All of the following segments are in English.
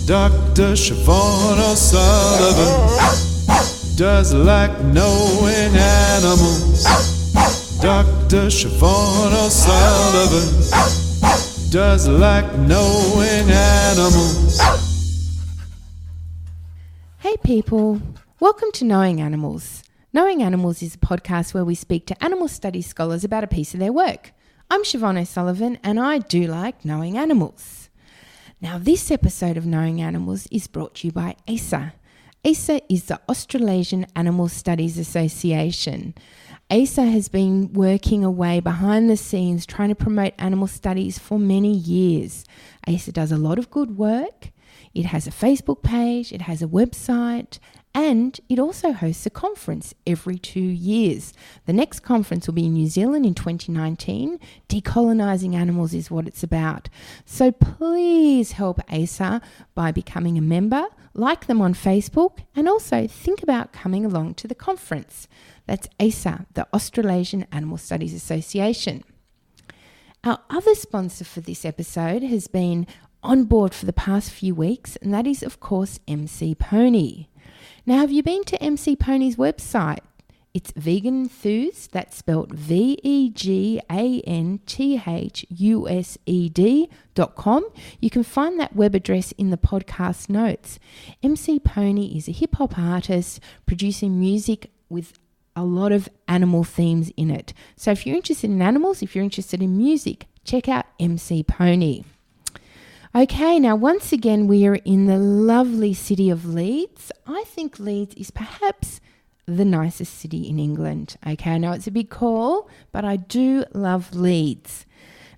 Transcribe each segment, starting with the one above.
Dr. Siobhan O'Sullivan does like knowing animals. Dr. Siobhan O'Sullivan does like knowing animals. Hey people, welcome to Knowing Animals. Knowing Animals is a podcast where we speak to animal studies scholars about a piece of their work. I'm Siobhan O'Sullivan and I do like knowing animals. Now this episode of Knowing Animals is brought to you by ASA. ASA is the Australasian Animal Studies Association. ASA has been working away behind the scenes trying to promote animal studies for many years. ASA does a lot of good work. It has a Facebook page, it has a website, and it also hosts a conference every 2 years. The next conference will be in New Zealand in 2019. Decolonising animals is what it's about. So please help ASA by becoming a member, like them on Facebook, and also think about coming along to the conference. That's ASA, the Australasian Animal Studies Association. Our other sponsor for this episode has been on board for the past few weeks, and that is, of course, MC Pony. Now, have you been to MC Pony's website? It's Vegan Enthused, that's spelled VEGANTHUSED.com. You can find that web address in the podcast notes. MC Pony is a hip-hop artist producing music with a lot of animal themes in it. So if you're interested in animals, if you're interested in music, check out MC Pony. Okay, now once again we are in the lovely city of Leeds. I think Leeds is perhaps the nicest city in England. Okay, I know it's a big call, but I do love Leeds.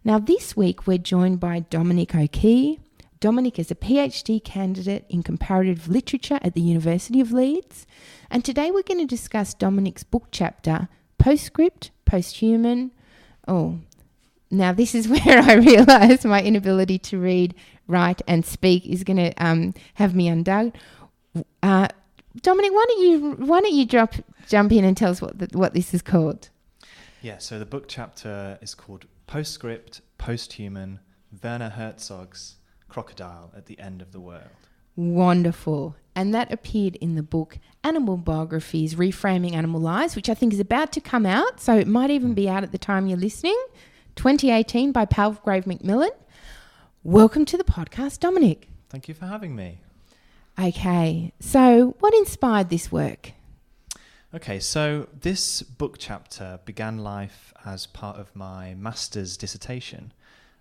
Now this week we're joined by Dominic O'Key. Dominic is a PhD candidate in comparative literature at the University of Leeds. And today we're going to discuss Dominic's book chapter, Postscript, Posthuman. Oh, now this is where I realise my inability to read, write and speak is going to have me undone. Dominic, why don't you jump in and tell us what this is called? Yeah, so the book chapter is called Postscript, Posthuman, Werner Herzog's Crocodile at the End of the World. Wonderful. And that appeared in the book Animal Biography, Reframing Animal Lives, which I think is about to come out. So it might even be out at the time you're listening. 2018 by Palgrave Macmillan. Welcome to the podcast, Dominic. Thank you for having me. Okay, so what inspired this work? Okay, so this book chapter began life as part of my master's dissertation,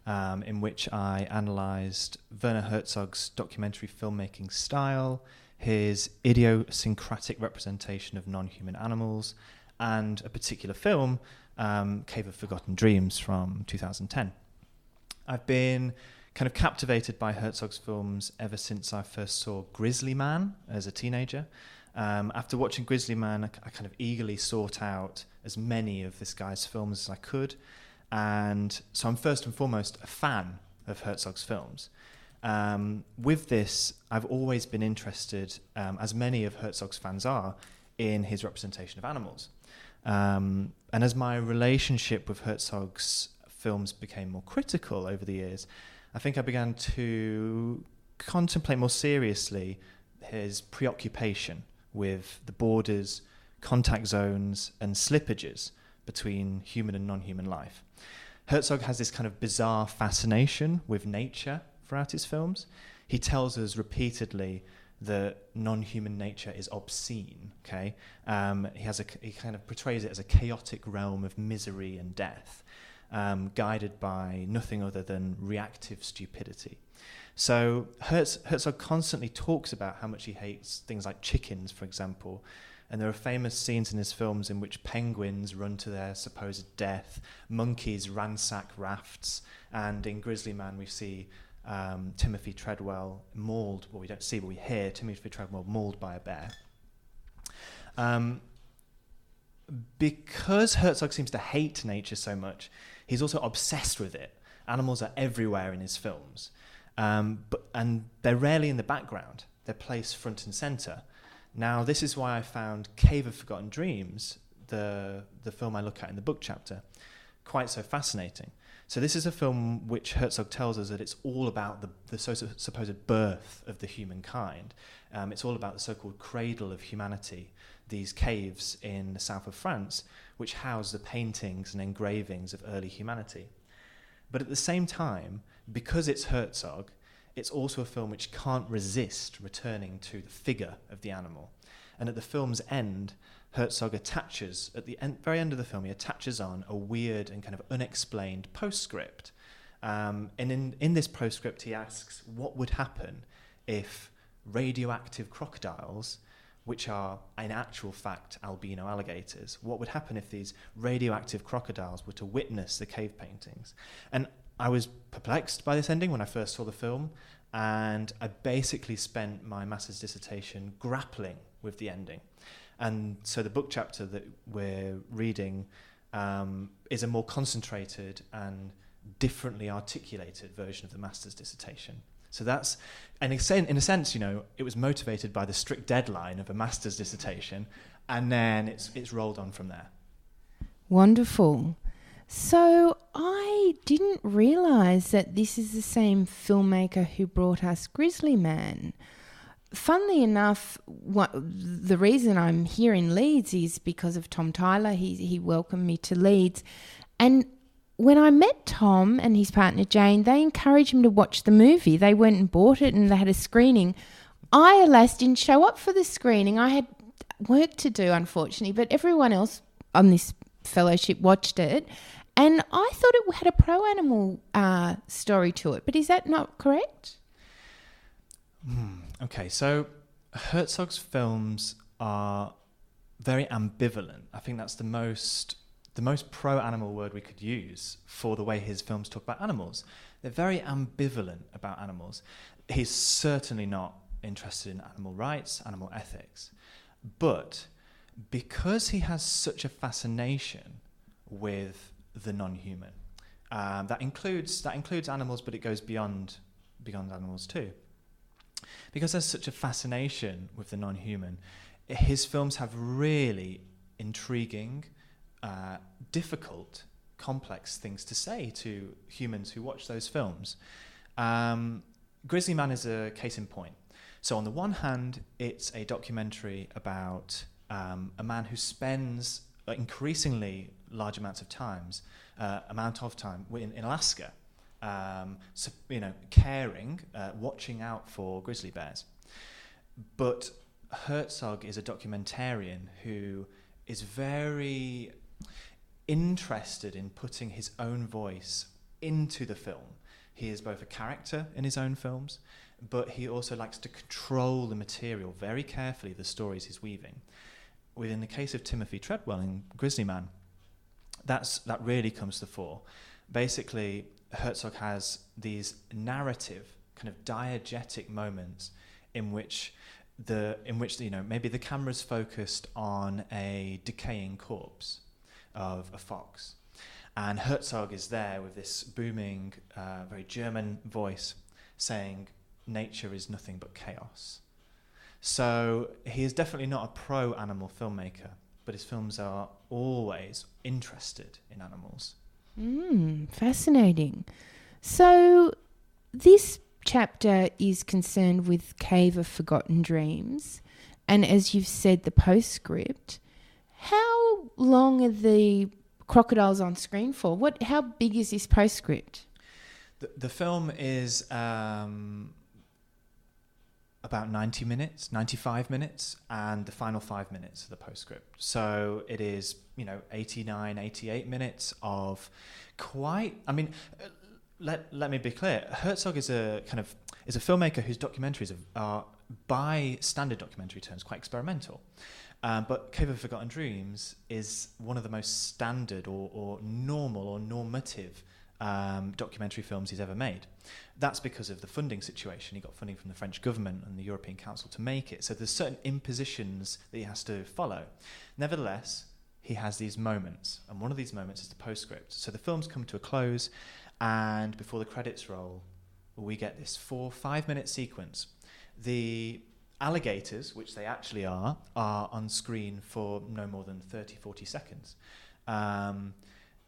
in which I analysed Werner Herzog's documentary filmmaking style, his idiosyncratic representation of non-human animals, and a particular film, Cave of Forgotten Dreams from 2010. I've been kind of captivated by Herzog's films ever since I first saw Grizzly Man as a teenager. After watching Grizzly Man, I kind of eagerly sought out as many of this guy's films as I could. And so I'm first and foremost a fan of Herzog's films. With this, I've always been interested, as many of Herzog's fans are, in his representation of animals. And as my relationship with Herzog's films became more critical over the years, I think I began to contemplate more seriously his preoccupation with the borders, contact zones, and slippages between human and non-human life. Herzog has this kind of bizarre fascination with nature throughout his films. He tells us repeatedly that non-human nature is obscene. Okay, he kind of portrays it as a chaotic realm of misery and death, guided by nothing other than reactive stupidity. So Herzog constantly talks about how much he hates things like chickens, for example. And there are famous scenes in his films in which penguins run to their supposed death, monkeys ransack rafts, and in Grizzly Man we see Timothy Treadwell mauled, well we don't see but we hear Timothy Treadwell mauled by a bear. Because Herzog seems to hate nature so much, he's also obsessed with it. Animals are everywhere in his films, and they're rarely in the background. They're placed front and centre. Now, this is why I found Cave of Forgotten Dreams, the film I look at in the book chapter, quite so fascinating. So this is a film which Herzog tells us that it's all about the supposed birth of the humankind. It's all about the so-called cradle of humanity, these caves in the south of France, which house the paintings and engravings of early humanity. But at the same time, because it's Herzog, it's also a film which can't resist returning to the figure of the animal. And at the film's end, Herzog attaches, at the very end of the film, he attaches on a weird and kind of unexplained postscript. And in this postscript, he asks what would happen if radioactive crocodiles, which are in actual fact albino alligators, what would happen if these radioactive crocodiles were to witness the cave paintings? And I was perplexed by this ending when I first saw the film, and I basically spent my master's dissertation grappling with the ending. And so the book chapter that we're reading is a more concentrated and differently articulated version of the master's dissertation. So that's, and in a sense, it was motivated by the strict deadline of a master's dissertation, and then it's rolled on from there. Wonderful. So I didn't realise that this is the same filmmaker who brought us Grizzly Man. Funnily enough, the reason I'm here in Leeds is because of Tom Tyler. He welcomed me to Leeds. And when I met Tom and his partner Jane, they encouraged me to watch the movie. They went and bought it and they had a screening. I, alas, didn't show up for the screening. I had work to do, unfortunately, but everyone else on this fellowship watched it. And I thought it had a pro-animal story to it. But is that not correct? Okay, so Herzog's films are very ambivalent. I think that's the most pro-animal word we could use for the way his films talk about animals. They're very ambivalent about animals. He's certainly not interested in animal rights, animal ethics. But because he has such a fascination with the non-human, that includes animals, but it goes beyond animals too. Because there's such a fascination with the non-human, his films have really intriguing, difficult, complex things to say to humans who watch those films. Grizzly Man is a case in point. So on the one hand, it's a documentary about a man who spends increasingly large amounts of time in Alaska, caring, watching out for grizzly bears. But Herzog is a documentarian who is very interested in putting his own voice into the film. He is both a character in his own films, but he also likes to control the material very carefully, the stories he's weaving. Within the case of Timothy Treadwell in Grizzly Man, that really comes to the fore. Basically, Herzog has these narrative, kind of diegetic moments in which maybe the camera's focused on a decaying corpse of a fox, and Herzog is there with this booming, very German voice saying, "Nature is nothing but chaos." So he is definitely not a pro-animal filmmaker, but his films are always interested in animals. Fascinating. So this chapter is concerned with Cave of Forgotten Dreams, and as you've said, the postscript. How long are the crocodiles on screen for? How big is this postscript? The film is about 90 minutes, 95 minutes, and the final 5 minutes of the postscript. So it is, 89, 88 minutes of quite, let me be clear. Herzog is a filmmaker whose documentaries are, by standard documentary terms, quite experimental. But Cave of Forgotten Dreams is one of the most standard or normal or normative documentary films he's ever made. That's because of the funding situation. He got funding from the French government and the European Council to make it. So there's certain impositions that he has to follow. Nevertheless, he has these moments, and one of these moments is the postscript. So the films come to a close, and before the credits roll, we get this 4-5 minute sequence. The alligators, which they actually are on screen for no more than 30-40 seconds.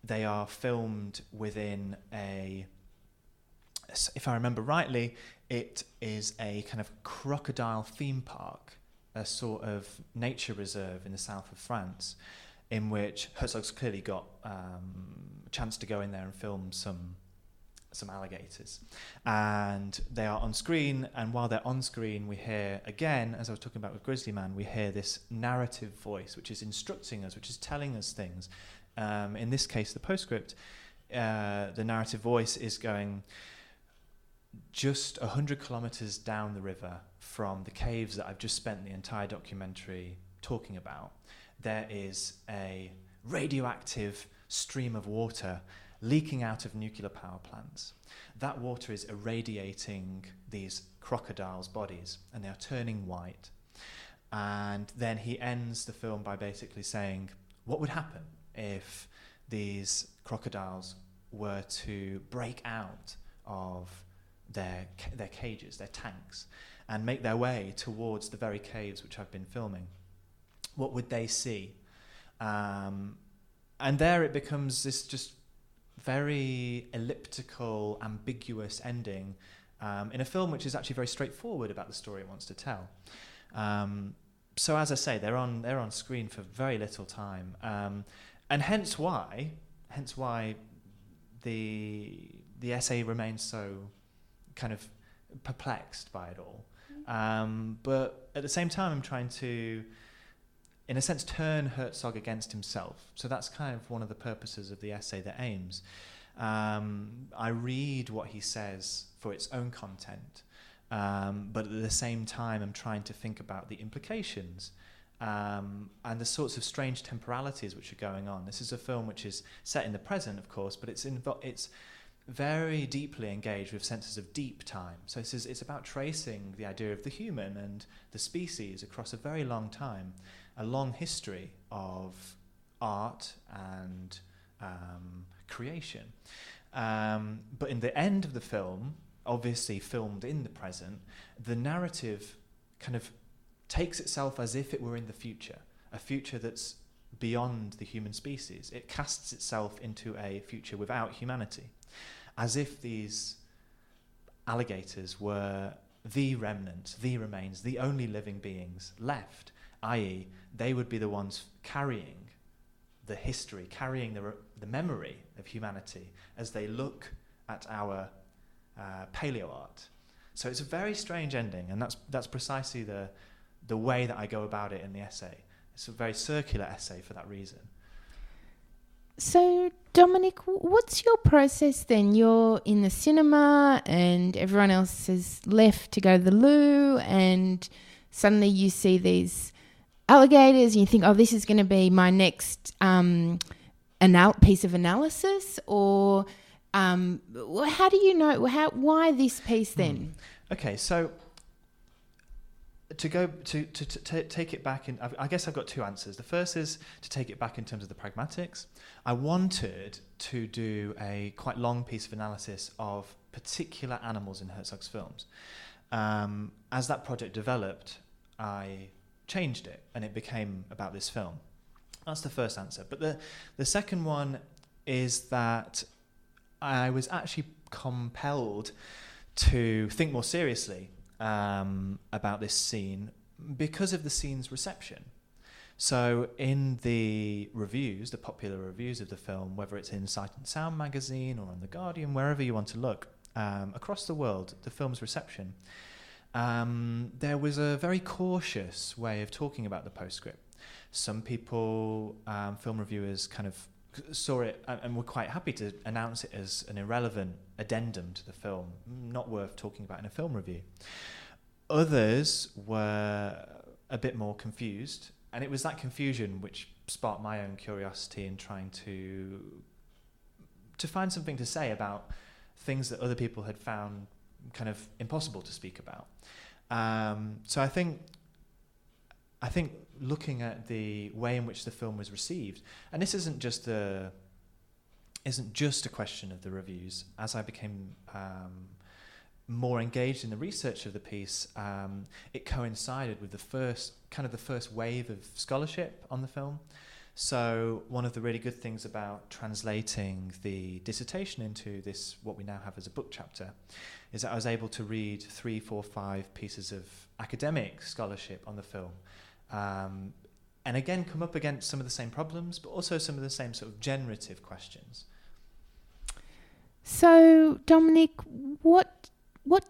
they are filmed within if I remember rightly, it is a kind of crocodile theme park, a sort of nature reserve in the south of France, in which Herzog's clearly got a chance to go in there and film some alligators. And they are on screen, and while they're on screen, we hear, again, as I was talking about with Grizzly Man, we hear this narrative voice, which is instructing us, which is telling us things. In this case, the Postscript, the narrative voice is going, just 100 kilometers down the river from the caves that I've just spent the entire documentary talking about, there is a radioactive stream of water leaking out of nuclear power plants. That water is irradiating these crocodiles' bodies, and they are turning white. And then he ends the film by basically saying, what would happen if these crocodiles were to break out of their cages, their tanks, and make their way towards the very caves which I've been filming? What would they see? And there it becomes this just very elliptical, ambiguous ending in a film which is actually very straightforward about the story it wants to tell. So as I say, they're on screen for very little time, and hence why the essay remains so kind of perplexed by it all. But at the same time, I'm trying to, in a sense, turn Herzog against himself. So that's kind of one of the purposes of the essay, the aims. I read what he says for its own content, but at the same time, I'm trying to think about the implications and the sorts of strange temporalities which are going on. This is a film which is set in the present, of course, but it's very deeply engaged with senses of deep time. So it's about tracing the idea of the human and the species across a very long time, a long history of art and creation. But in the end of the film, obviously filmed in the present, the narrative kind of takes itself as if it were in the future, a future that's beyond the human species. It casts itself into a future without humanity, as if these alligators were the remnant, the remains, the only living beings left, i.e. they would be the ones carrying the history, carrying the memory of humanity as they look at our paleo art. So it's a very strange ending, and that's precisely the way that I go about it in the essay. It's a very circular essay for that reason. So, Dominic, what's your process then? You're in the cinema and everyone else has left to go to the loo, and suddenly you see these alligators and you think, oh, this is going to be my next piece of analysis? Or how do you know? Why this piece then? Okay, so to take it back in, I guess I've got two answers. The first is to take it back in terms of the pragmatics. I wanted to do a quite long piece of analysis of particular animals in Herzog's films. As that project developed, I changed it and it became about this film. That's the first answer. But the second one is that I was actually compelled to think more seriously about this scene because of the scene's reception. So in the reviews, the popular reviews of the film, whether it's in Sight and Sound magazine or on The Guardian, wherever you want to look, across the world, the film's reception, there was a very cautious way of talking about the Postscript. Some people, film reviewers, kind of saw it and were quite happy to announce it as an irrelevant addendum to the film, not worth talking about in a film review. Others were a bit more confused, and it was that confusion which sparked my own curiosity in trying to find something to say about things that other people had found kind of impossible to speak about. So I think looking at the way in which the film was received, and this isn't just a question of the reviews. As I became more engaged in the research of the piece, it coincided with the first wave of scholarship on the film. So one of the really good things about translating the dissertation into this, what we now have as a book chapter, is that I was able to read 3, 4, 5 pieces of academic scholarship on the film. And again, come up against some of the same problems, but also some of the same sort of generative questions. So, Dominic, what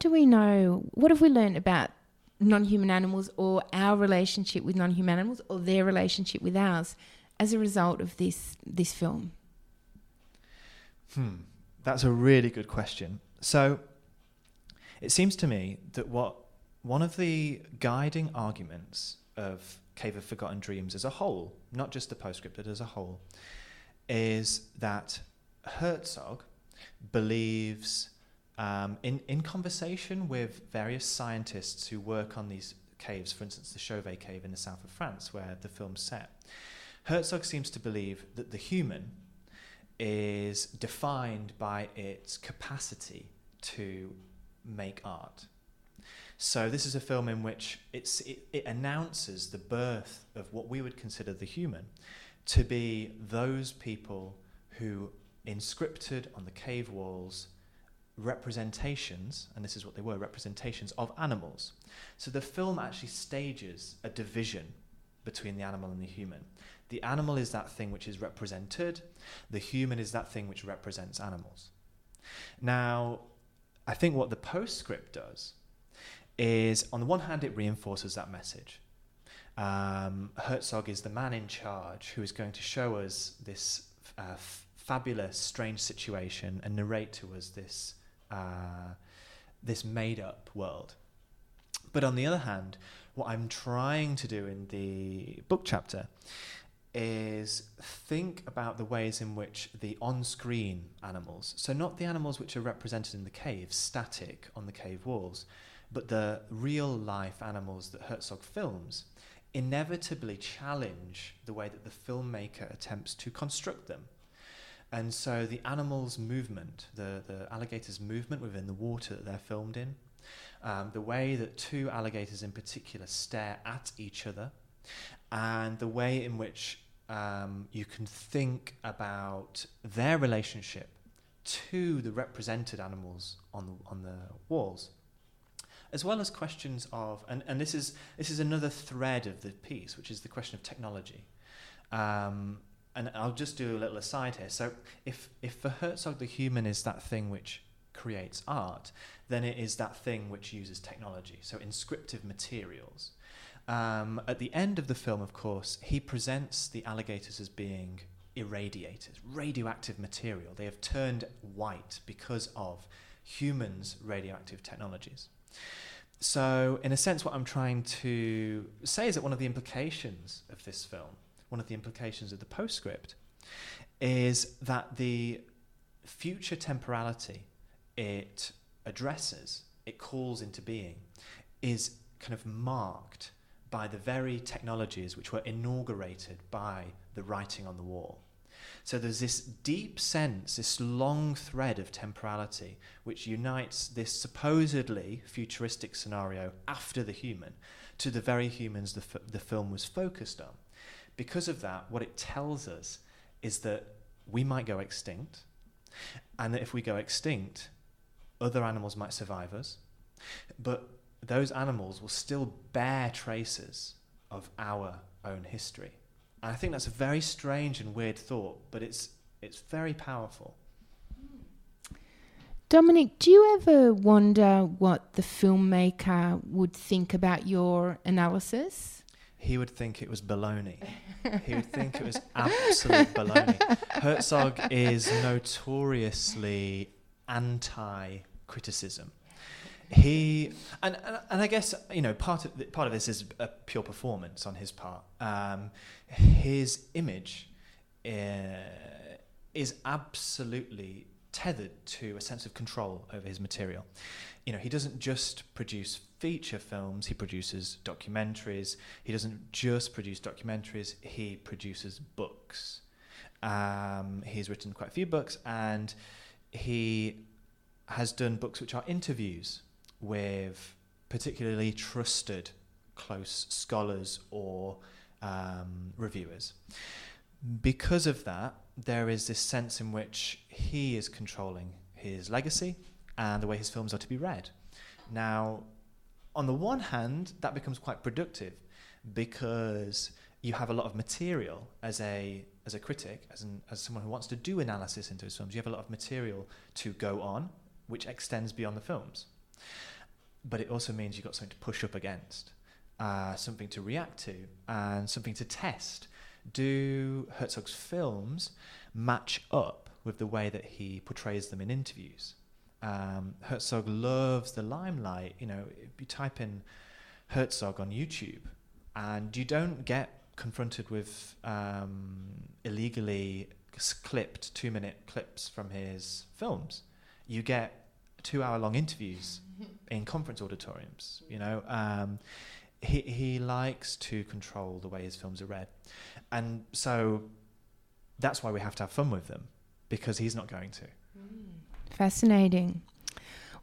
do we know? What have we learned about non-human animals, or our relationship with non-human animals, or their relationship with ours, as a result of this film? That's a really good question. So, it seems to me that one of the guiding arguments of Cave of Forgotten Dreams as a whole, not just the Postscript, but as a whole, is that Herzog believes, in conversation with various scientists who work on these caves, for instance, the Chauvet cave in the south of France, where the film's set, Herzog seems to believe that the human is defined by its capacity to make art. So this is a film in which it announces the birth of what we would consider the human to be those people who inscripted on the cave walls representations, and this is what they were, representations of animals. So the film actually stages a division between the animal and the human. The animal is that thing which is represented, the human is that thing which represents animals. Now, I think what the Postscript does is, on the one hand, it reinforces that message. Herzog is the man in charge who is going to show us this fabulous, strange situation and narrate to us this made-up world. But on the other hand, what I'm trying to do in the book chapter is think about the ways in which the on-screen animals, so not the animals which are represented in the cave, static on the cave walls, but the real-life animals that Herzog films, inevitably challenge the way that the filmmaker attempts to construct them. And so the animal's movement, the alligator's movement within the water that they're filmed in, the way that 2 alligators in particular stare at each other, and the way in which you can think about their relationship to the represented animals on the walls, as well as questions of, and this is another thread of the piece, which is the question of technology. And I'll just do a little aside here. So if for Herzog the human is that thing which creates art, then it is that thing which uses technology, so inscriptive materials. At the end of the film, of course, he presents the alligators as being irradiated, radioactive material. They have turned white because of humans' radioactive technologies. So, in a sense, what I'm trying to say is that one of the implications of this film, one of the implications of the Postscript, is that the future temporality it addresses, it calls into being, is kind of marked by the very technologies which were inaugurated by the writing on the wall. So there's this deep sense, this long thread of temporality, which unites this supposedly futuristic scenario after the human to the very humans the film was focused on. Because of that, what it tells us is that we might go extinct, and that if we go extinct, other animals might survive us, but those animals will still bear traces of our own history. And I think that's a very strange and weird thought, but it's very powerful. Dominic, do you ever wonder what the filmmaker would think about your analysis? He would think it was baloney. He would think it was absolute baloney. Herzog is notoriously anti-criticism. He and I guess, you know, part of this is a pure performance on his part. His image is absolutely tethered to a sense of control over his material. You know, he doesn't just produce feature films, he produces documentaries. He doesn't just produce documentaries, he produces books. He's written quite a few books, and he has done books which are interviews with particularly trusted close scholars or reviewers. because of that, there is this sense in which he is controlling his legacy and the way his films are to be read. Now, on the one hand, that becomes quite productive because you have a lot of material as a critic, as someone who wants to do analysis into his films. You have a lot of material to go on, which extends beyond the films. But it also means you've got something to push up against, something to react to, and something to test. Do Herzog's films match up with the way that he portrays them in interviews? Herzog loves the limelight. You know, if you type in Herzog on YouTube, and you don't get confronted with illegally clipped 2-minute clips from his films. You get 2-hour-long interviews in conference auditoriums. You know, he likes to control the way his films are read, and so that's why we have to have fun with them, because he's not going to. Fascinating.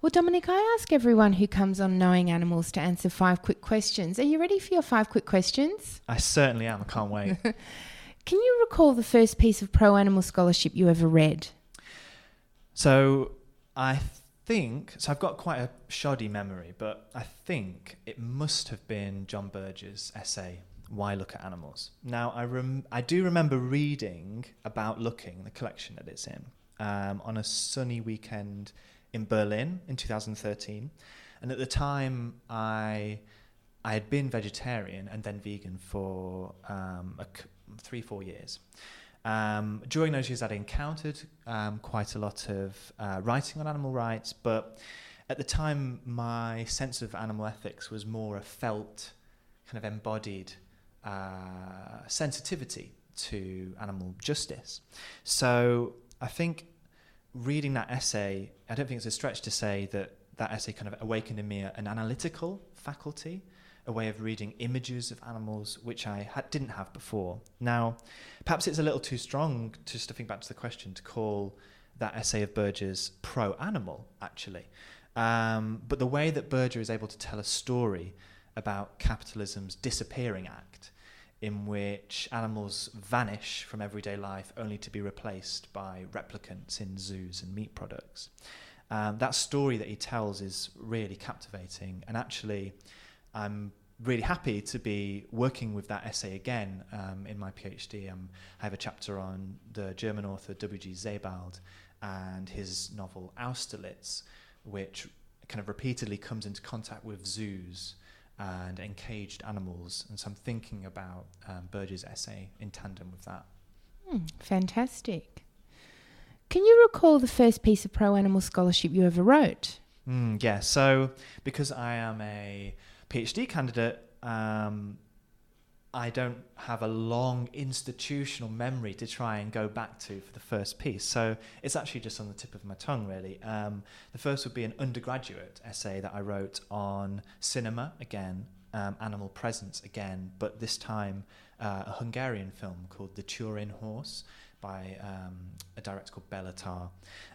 Well, Dominic, I ask everyone who comes on Knowing Animals to answer 5 quick questions. Are you ready for your 5 quick questions? I certainly am. I can't wait. Can you recall the first piece of pro-animal scholarship you ever read? So I've got quite a shoddy memory, but I think it must have been John Berger's essay, Why Look at Animals? Now, I do remember reading about Looking, the collection that it's in, on a sunny weekend in Berlin in 2013. And at the time, I had been vegetarian and then vegan for 3-4 years. During those years, I'd encountered quite a lot of writing on animal rights, but at the time, my sense of animal ethics was more a felt, kind of embodied sensitivity to animal justice. So I think reading that essay, I don't think it's a stretch to say that essay kind of awakened in me an analytical faculty, a way of reading images of animals which I didn't have before. Now, perhaps it's a little too strong, just to think back to the question, to call that essay of Berger's pro-animal, actually. But the way that Berger is able to tell a story about capitalism's disappearing act, in which animals vanish from everyday life only to be replaced by replicants in zoos and meat products. That story that he tells is really captivating, and actually I'm really happy to be working with that essay again in my PhD. I have a chapter on the German author W.G. Sebald and his novel Austerlitz, which kind of repeatedly comes into contact with zoos and encaged animals, and so I'm thinking about Berger's essay in tandem with that. Fantastic. Can you recall the first piece of pro-animal scholarship you ever wrote? Yeah, so because I am a PhD candidate, I don't have a long institutional memory to try and go back to for the first piece. So it's actually just on the tip of my tongue, really. The first would be an undergraduate essay that I wrote on cinema, again, animal presence, again, but this time a Hungarian film called The Turin Horse by a director called Béla Tarr.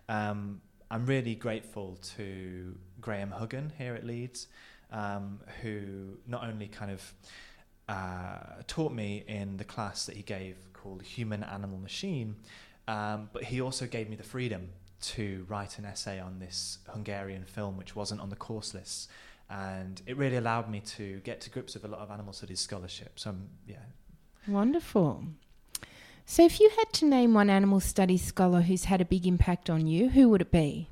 I'm really grateful to Graham Huggan here at Leeds, who not only kind of taught me in the class that he gave called Human Animal Machine, but he also gave me the freedom to write an essay on this Hungarian film which wasn't on the course lists, and it really allowed me to get to grips with a lot of animal studies scholarship. So Wonderful. So if you had to name one animal studies scholar who's had a big impact on you, who would it be?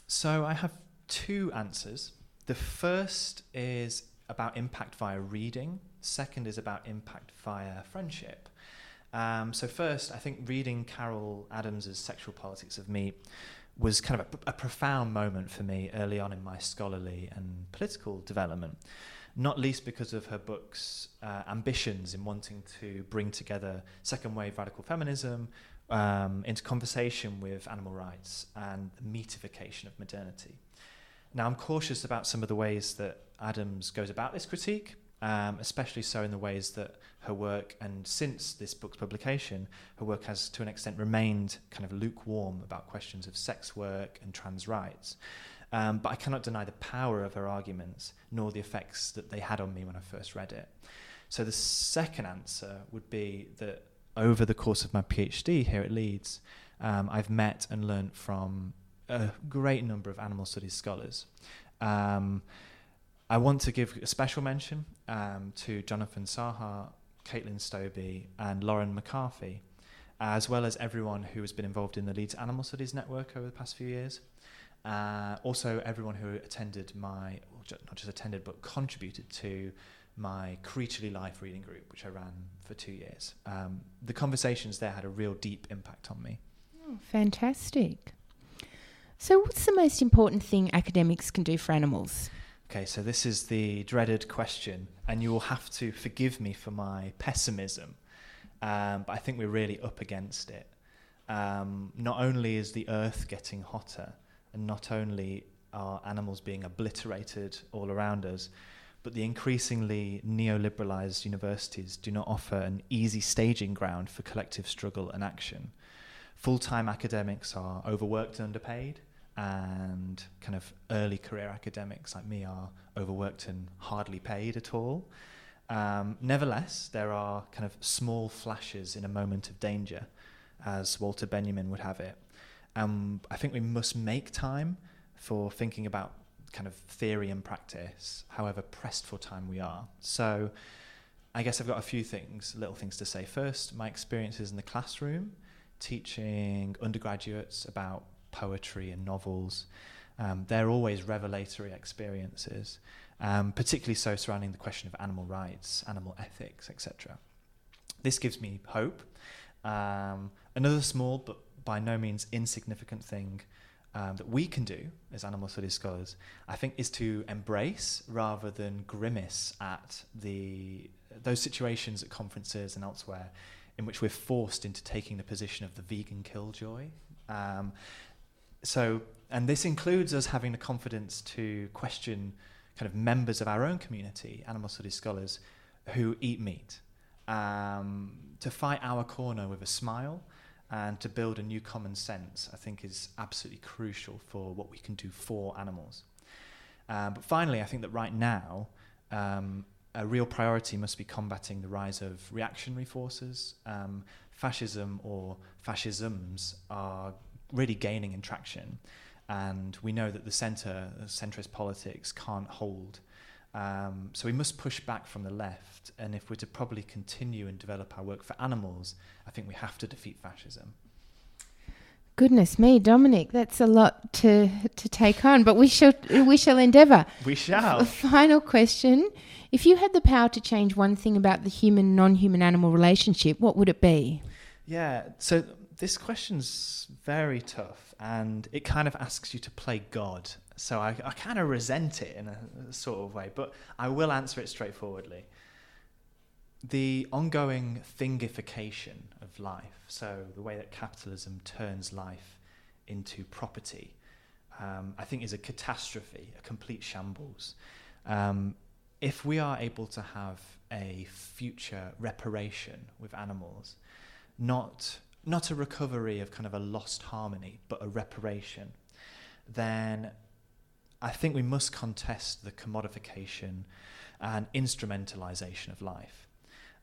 So I have 2 answers. The first is about impact via reading. Second is about impact via friendship. So first, I think reading Carol Adams's Sexual Politics of Meat was kind of a profound moment for me early on in my scholarly and political development, not least because of her book's ambitions in wanting to bring together second-wave radical feminism into conversation with animal rights and the meatification of modernity. Now, I'm cautious about some of the ways that Adams goes about this critique, especially so in the ways that her work, and since this book's publication, her work has to an extent remained kind of lukewarm about questions of sex work and trans rights. But I cannot deny the power of her arguments, nor the effects that they had on me when I first read it. So the second answer would be that over the course of my PhD here at Leeds, I've met and learnt from a great number of animal studies scholars. I want to give a special mention to Jonathan Saha, Caitlin Stobie and Lauren McCarthy, as well as everyone who has been involved in the Leeds Animal Studies Network over the past few years. Also everyone who attended not just attended, but contributed to my Creaturely Life reading group, which I ran for 2 years. The conversations there had a real deep impact on me. Oh, fantastic. So what's the most important thing academics can do for animals? Okay, so this is the dreaded question, and you will have to forgive me for my pessimism, but I think we're really up against it. Not only is the earth getting hotter, and not only are animals being obliterated all around us, but the increasingly neoliberalized universities do not offer an easy staging ground for collective struggle and action. Full-time academics are overworked and underpaid, and kind of early career academics like me are overworked and hardly paid at all. Nevertheless, there are kind of small flashes in a moment of danger, as Walter Benjamin would have it. I think we must make time for thinking about kind of theory and practice, however pressed for time we are. So I guess I've got a few little things to say. First, my experiences in the classroom, teaching undergraduates about poetry and novels. They're always revelatory experiences, particularly so surrounding the question of animal rights, animal ethics, etc. This gives me hope. Another small but by no means insignificant thing that we can do as animal studies scholars, I think, is to embrace rather than grimace at those situations at conferences and elsewhere in which we're forced into taking the position of the vegan killjoy. And this includes us having the confidence to question kind of members of our own community, animal studies scholars, who eat meat, to fight our corner with a smile and to build a new common sense, I think is absolutely crucial for what we can do for animals. But finally, I think that right now, a real priority must be combating the rise of reactionary forces. Fascism or fascisms are really gaining in traction, and we know that the centrist politics can't hold. So we must push back from the left, and if we're to probably continue and develop our work for animals, I think we have to defeat fascism. Goodness me, Dominic, that's a lot to take on, but we shall endeavour. We shall. Final question. If you had the power to change one thing about the human-non-human animal relationship, what would it be? Yeah, so this question's very tough, and it kind of asks you to play God. So I kind of resent it in a sort of way, but I will answer it straightforwardly. The ongoing thingification of life, so the way that capitalism turns life into property, I think is a catastrophe, a complete shambles. If we are able to have a future reparation with animals, not a recovery of kind of a lost harmony, but a reparation, then I think we must contest the commodification and instrumentalization of life.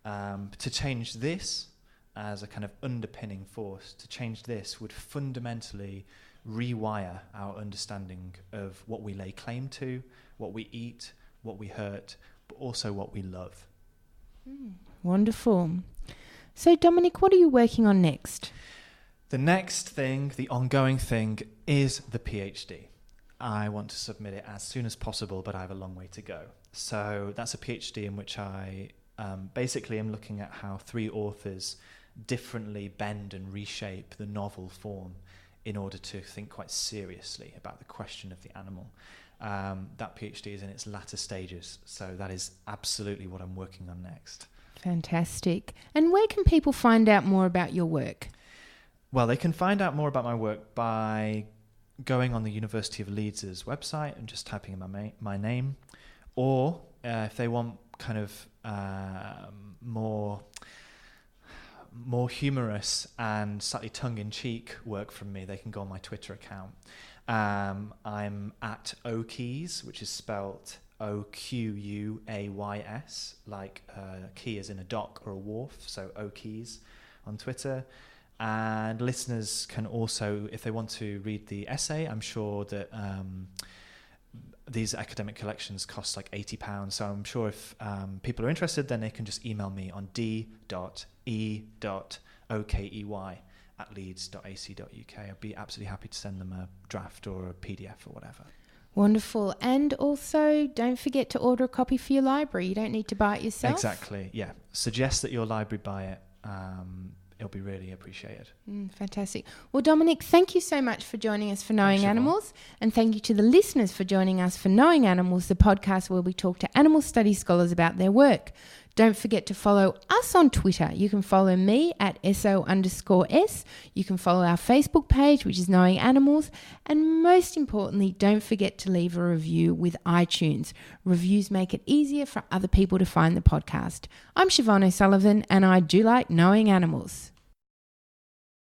To change this as a kind of underpinning force, to change this would fundamentally rewire our understanding of what we lay claim to, what we eat, what we hurt, but also what we love. Wonderful. So, Dominic, what are you working on next? The next thing, the ongoing thing, is the PhD. I want to submit it as soon as possible, but I have a long way to go. So that's a PhD in which I basically am looking at how 3 authors differently bend and reshape the novel form in order to think quite seriously about the question of the animal. That PhD is in its latter stages, so that is absolutely what I'm working on next. Fantastic. And where can people find out more about your work? Well, they can find out more about my work by going on the University of Leeds' website and just typing in my name, or if they want kind of more humorous and slightly tongue-in-cheek work from me, they can go on my Twitter account. I'm at O'Keys, which is spelt Oquays, like key as in a dock or a wharf, so O'Keys. on Twitter. And listeners can also, if they want to read the essay, I'm sure that these academic collections cost like £80. So I'm sure if people are interested, then they can just email me on d.e.okey@leeds.ac.uk. I'd be absolutely happy to send them a draft or a PDF or whatever. Wonderful. And also, don't forget to order a copy for your library. You don't need to buy it yourself. Exactly, yeah. Suggest that your library buy it. It'll be really appreciated. Fantastic. Well, Dominic, thank you so much for joining us for Knowing Animals. And thank you to the listeners for joining us for Knowing Animals, the podcast where we talk to animal study scholars about their work. Don't forget to follow us on Twitter. You can follow me at @SO_S. You can follow our Facebook page, which is Knowing Animals. And most importantly, don't forget to leave a review with iTunes. Reviews make it easier for other people to find the podcast. I'm Siobhan O'Sullivan, and I do like knowing animals.